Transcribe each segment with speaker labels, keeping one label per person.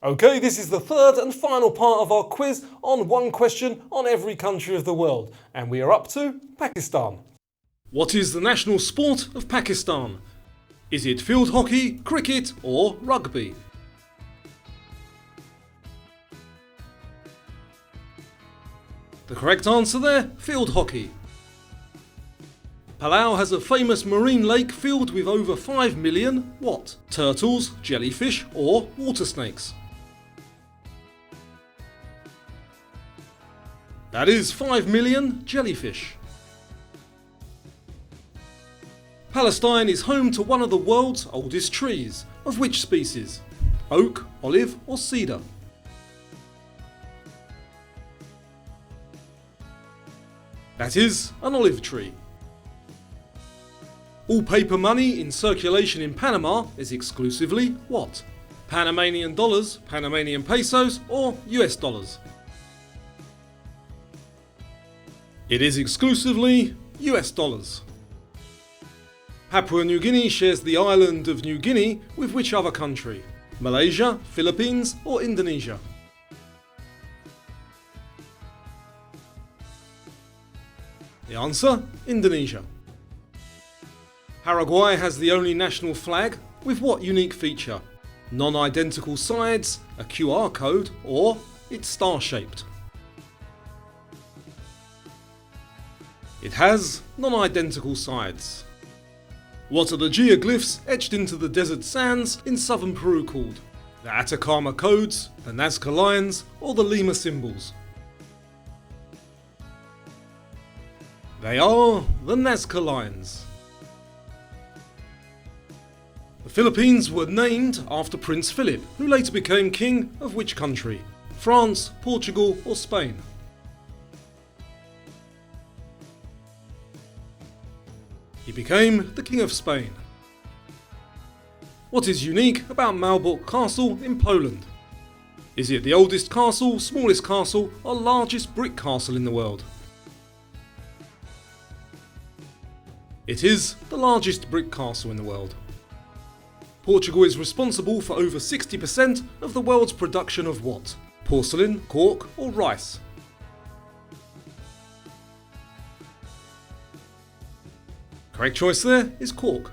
Speaker 1: Okay, this is the third and final part of our quiz on one question on every country of the world, and we are up to Pakistan. What is the national sport of Pakistan? Is it field hockey, cricket, or rugby? The correct answer there, field hockey. Palau has a famous marine lake filled with over 5 million what? Turtles, jellyfish, or water snakes? That is 5 million jellyfish. Palestine is home to one of the world's oldest trees. Of which species? Oak, olive, or cedar? That is an olive tree. All paper money in circulation in Panama is exclusively what? Panamanian dollars, Panamanian pesos, or US dollars? It is exclusively US dollars. Papua New Guinea shares the island of New Guinea with which other country? Malaysia, Philippines, or Indonesia? The answer, Indonesia. Paraguay has the only national flag with what unique feature? Non-identical sides, a QR code, or it's star-shaped? It has non-identical sides. What are the geoglyphs etched into the desert sands in southern Peru called? The Atacama codes, the Nazca lines, or the Lima symbols? They are the Nazca lines. The Philippines were named after Prince Philip, who later became king of which country? France, Portugal, or Spain? He became the King of Spain. What is unique about Malbork Castle in Poland? Is it the oldest castle, smallest castle, or largest brick castle in the world? It is the largest brick castle in the world. Portugal is responsible for over 60% of the world's production of what? Porcelain, cork, or rice? Correct choice there is cork.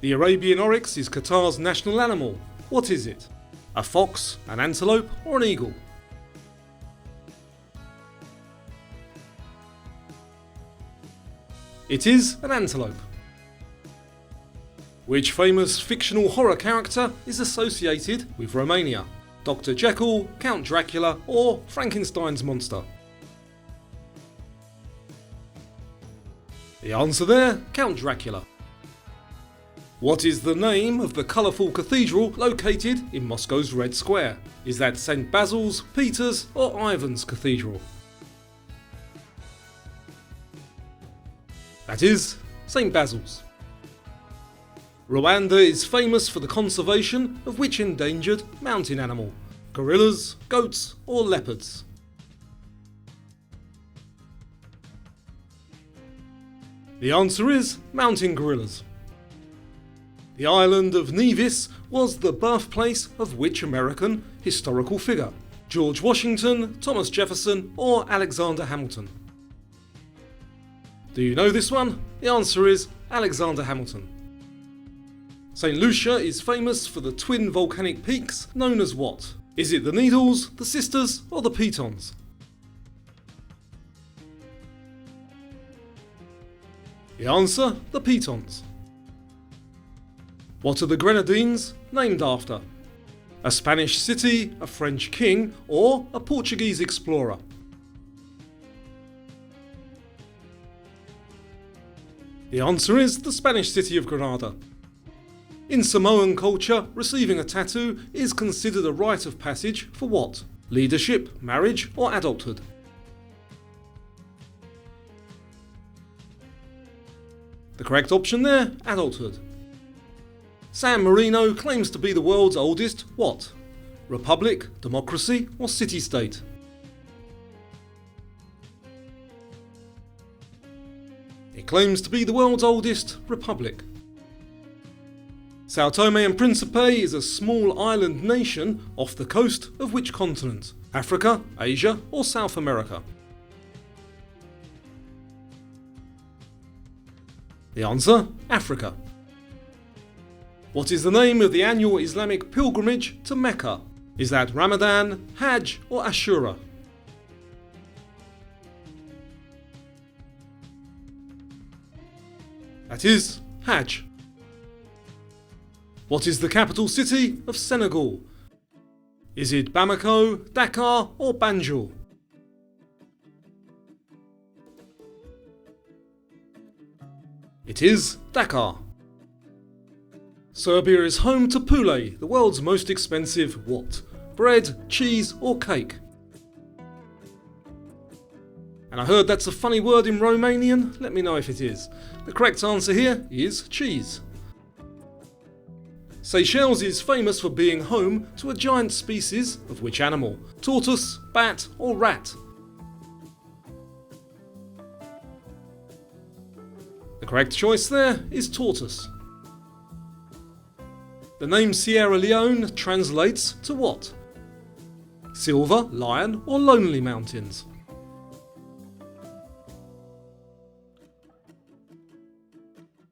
Speaker 1: The Arabian oryx is Qatar's national animal. What is it? A fox, an antelope, or an eagle? It is an antelope. Which famous fictional horror character is associated with Romania? Dr. Jekyll, Count Dracula, or Frankenstein's monster? The answer there, Count Dracula. What is the name of the colourful cathedral located in Moscow's Red Square? Is that St. Basil's, Peter's, or Ivan's Cathedral? That is St. Basil's. Rwanda is famous for the conservation of which endangered mountain animal? Gorillas, goats, or leopards? The answer is mountain gorillas. The island of Nevis was the birthplace of which American historical figure? George Washington, Thomas Jefferson, or Alexander Hamilton? Do you know this one? The answer is Alexander Hamilton. St. Lucia is famous for the twin volcanic peaks known as what? Is it the Needles, the Sisters, or the Pitons? The answer, the Pitons. What are the Grenadines named after? A Spanish city, a French king, or a Portuguese explorer? The answer is the Spanish city of Granada. In Samoan culture, receiving a tattoo is considered a rite of passage for what? Leadership, marriage, or adulthood? The correct option there, adulthood. San Marino claims to be the world's oldest what? Republic, democracy, or city-state? It claims to be the world's oldest republic. Sao Tome and Principe is a small island nation off the coast of which continent? Africa, Asia, or South America? The answer, Africa. What is the name of the annual Islamic pilgrimage to Mecca? Is that Ramadan, Hajj, or Ashura? That is Hajj. What is the capital city of Senegal? Is it Bamako, Dakar, or Banjul? It is Dakar. Serbia is home to poulet, the world's most expensive what? Bread, cheese, or cake? And I heard that's a funny word in Romanian. Let me know if it is. The correct answer here is cheese. Seychelles is famous for being home to a giant species of which animal? Tortoise, bat, or rat? The correct choice there is tortoise. The name Sierra Leone translates to what? Silver, lion, or lonely mountains?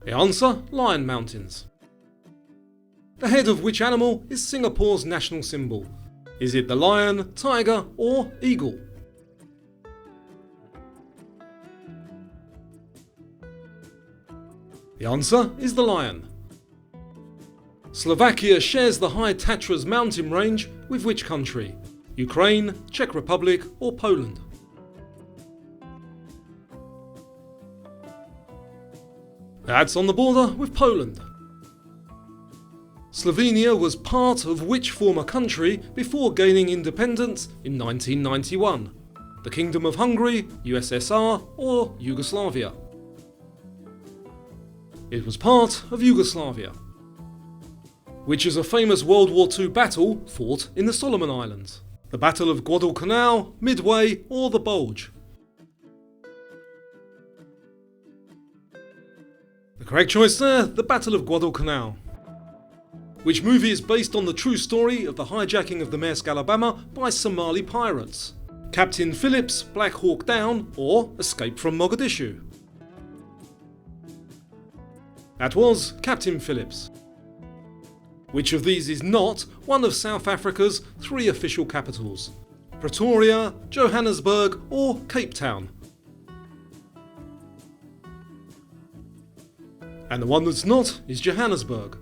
Speaker 1: The answer, Lion Mountains. The head of which animal is Singapore's national symbol? Is it the lion, tiger, or eagle? The answer is the lion. Slovakia shares the high Tatras mountain range with which country? Ukraine, Czech Republic, or Poland? That's on the border with Poland. Slovenia was part of which former country before gaining independence in 1991? The Kingdom of Hungary, USSR, or Yugoslavia? It was part of Yugoslavia. Which is a famous World War II battle fought in the Solomon Islands? The Battle of Guadalcanal, Midway, or the Bulge? The correct choice there, the Battle of Guadalcanal. Which movie is based on the true story of the hijacking of the Maersk Alabama by Somali pirates? Captain Phillips' Black Hawk Down, or Escape from Mogadishu? That was Captain Phillips. Which of these is not one of South Africa's 3 official capitals? Pretoria, Johannesburg, or Cape Town? And the one that's not is Johannesburg.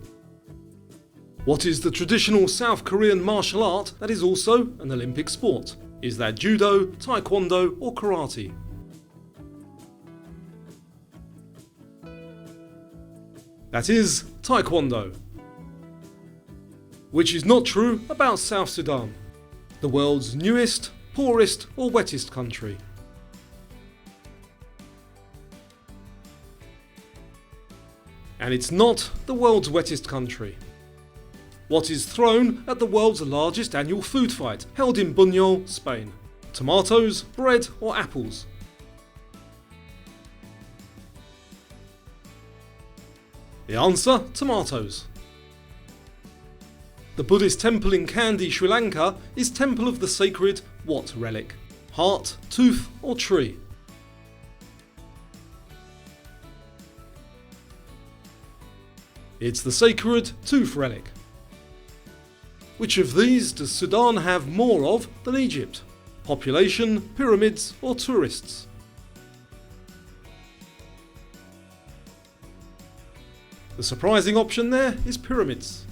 Speaker 1: What is the traditional South Korean martial art that is also an Olympic sport? Is that judo, taekwondo, or karate? That is taekwondo. Which is not true about South Sudan, the world's newest, poorest, or wettest country? And it's not the world's wettest country. What is thrown at the world's largest annual food fight, held in Buñol, Spain? Tomatoes, bread, or apples? The answer, tomatoes. The Buddhist temple in Kandy, Sri Lanka is temple of the sacred what relic? Heart, tooth, or tree? It's the sacred tooth relic. Which of these does Sudan have more of than Egypt? Population, pyramids, or tourists? The surprising option there is pyramids.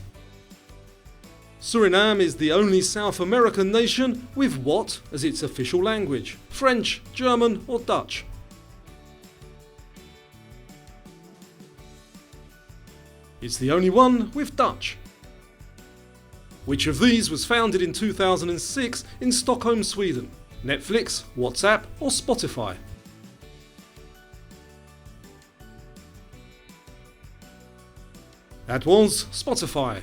Speaker 1: Suriname is the only South American nation with what as its official language? French, German, or Dutch? It's the only one with Dutch. Which of these was founded in 2006 in Stockholm, Sweden? Netflix, WhatsApp, or Spotify? That was Spotify.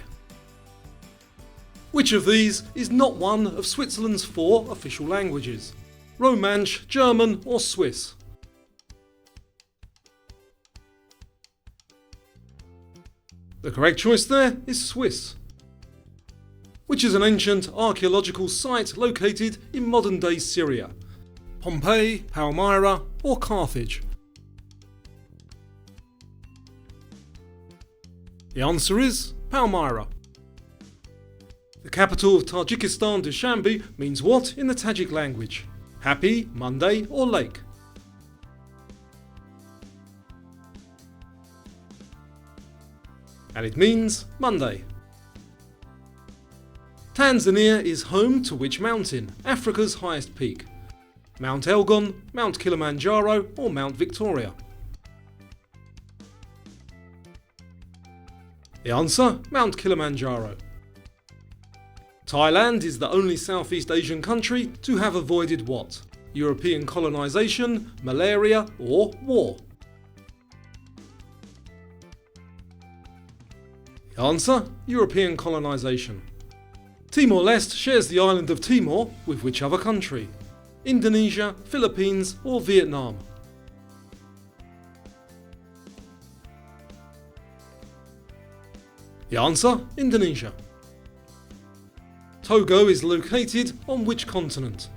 Speaker 1: Which of these is not one of Switzerland's 4 official languages? Romansh, German, or Swiss? The The correct choice there is Swiss, which is an ancient archaeological site located in modern-day Syria. Pompeii, Palmyra or Carthage? The answer is Palmyra. The capital of Tajikistan, Dushanbe, means what in the Tajik language? Happy, Monday or lake? And it means Monday. Tanzania is home to which mountain, Africa's highest peak? Mount Elgon, Mount Kilimanjaro or Mount Victoria? The answer, Mount Kilimanjaro. Thailand is the only Southeast Asian country to have avoided what? European colonisation, malaria or war? The answer, European colonisation. Timor-Leste shares the island of Timor with which other country? Indonesia, Philippines or Vietnam? The answer, Indonesia. Togo is located on which continent?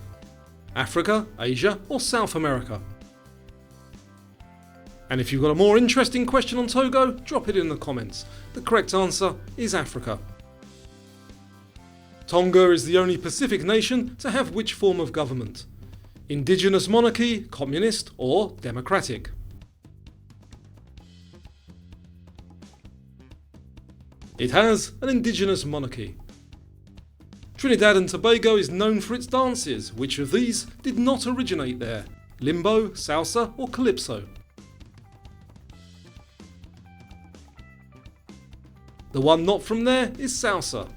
Speaker 1: Africa, Asia or South America? And if you've got a more interesting question on Togo, drop it in the comments. The correct answer is Africa. Tonga is the only Pacific nation to have which form of government? Indigenous monarchy, communist or democratic? It has an indigenous monarchy. Trinidad and Tobago is known for its dances. Which of these did not originate there? Limbo, salsa or calypso? The one not from there is salsa.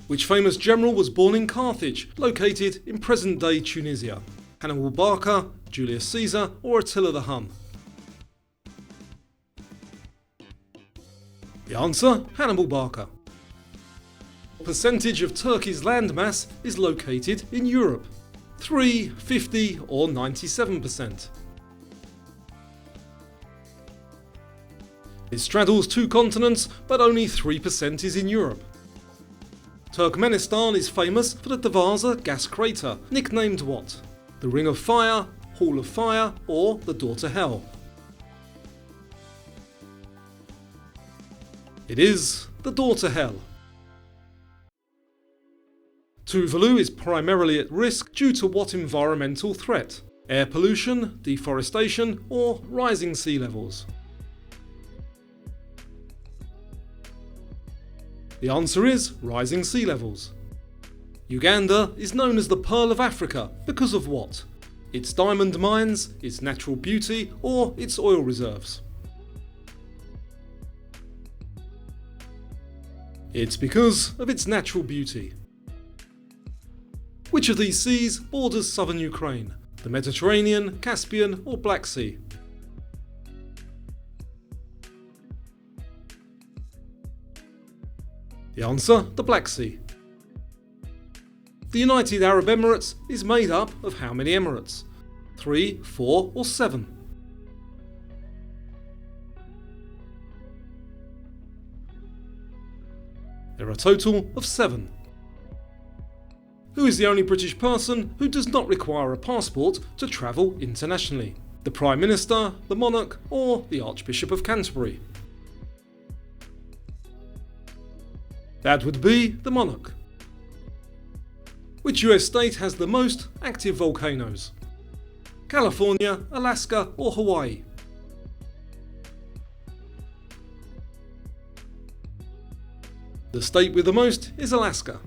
Speaker 1: Which famous general was born in Carthage, located in present-day Tunisia? Hannibal Barca, Julius Caesar or Attila the Hun? The answer, Hannibal Barca. What percentage of Turkey's landmass is located in Europe? 3, 50 or 97%? It straddles 2 continents, but only 3% is in Europe. Turkmenistan is famous for the Devasa gas crater, nicknamed what? The Ring of Fire, Hall of Fire or the Door to Hell? It is the Door to Hell. Tuvalu is primarily at risk due to what environmental threat? Air pollution, deforestation or rising sea levels? The answer is rising sea levels. Uganda is known as the Pearl of Africa because of what? Its diamond mines, its natural beauty or its oil reserves? It's because of its natural beauty. Which of these seas borders southern Ukraine? The Mediterranean, Caspian or Black Sea? The answer, the Black Sea. The United Arab Emirates is made up of how many emirates? 3, 4 or 7? There are a total of 7. Who is the only British person who does not require a passport to travel internationally? The Prime Minister, the Monarch or the Archbishop of Canterbury? That would be the Monarch. Which US state has the most active volcanoes? California, Alaska or Hawaii? The state with the most is Alaska.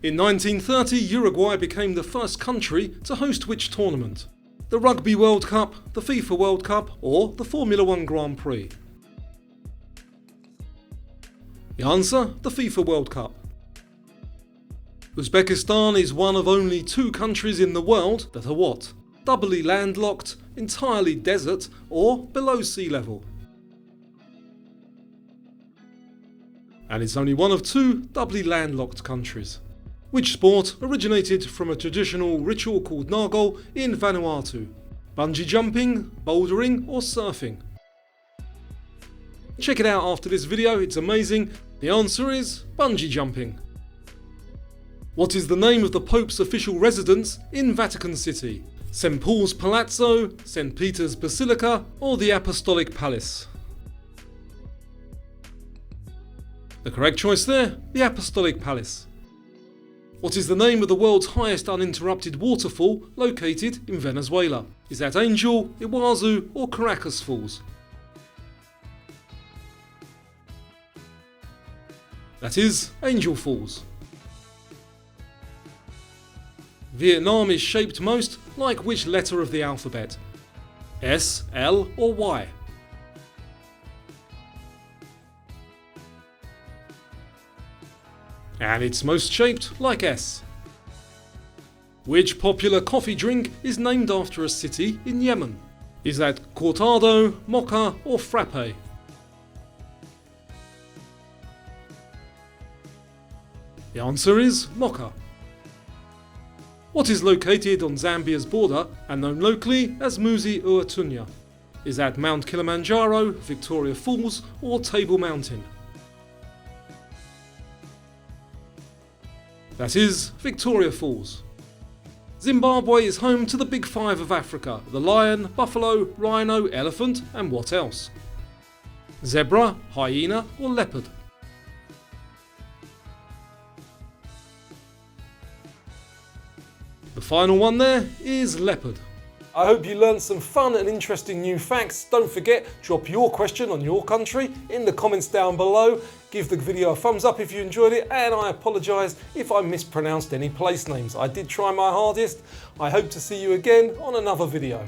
Speaker 1: In 1930, Uruguay became the first country to host which tournament? The Rugby World Cup, the FIFA World Cup or the Formula 1 Grand Prix? The answer, the FIFA World Cup. Uzbekistan is one of only 2 countries in the world that are what? Doubly landlocked, entirely desert, or below sea level? And it's only one of 2 doubly landlocked countries. Which sport originated from a traditional ritual called Nargol in Vanuatu? Bungee jumping, bouldering or surfing? Check it out after this video, it's amazing. The answer is bungee jumping. What is the name of the Pope's official residence in Vatican City? St. Paul's Palazzo, St. Peter's Basilica, or the Apostolic Palace? The correct choice there, the Apostolic Palace. What is the name of the world's highest uninterrupted waterfall located in Venezuela? Is that Angel, Iguazu, or Caracas Falls? That is Angel Falls. Vietnam is shaped most like which letter of the alphabet? S, L, or Y? And it's most shaped like S. Which popular coffee drink is named after a city in Yemen? Is that cortado, mocha, or frappe? The answer is mocha. What is located on Zambia's border and known locally as Muzi Uatunya? Is that Mount Kilimanjaro, Victoria Falls, or Table Mountain? That is Victoria Falls. Zimbabwe is home to the Big Five of Africa: the lion, buffalo, rhino, elephant, and what else? Zebra, hyena, or leopard? The final one there is leopard. I hope you learned some fun and interesting new facts. Don't forget, drop your question on your country in the comments down below. Give the video a thumbs up if you enjoyed it, and I apologise if I mispronounced any place names. I did try my hardest. I hope to see you again on another video.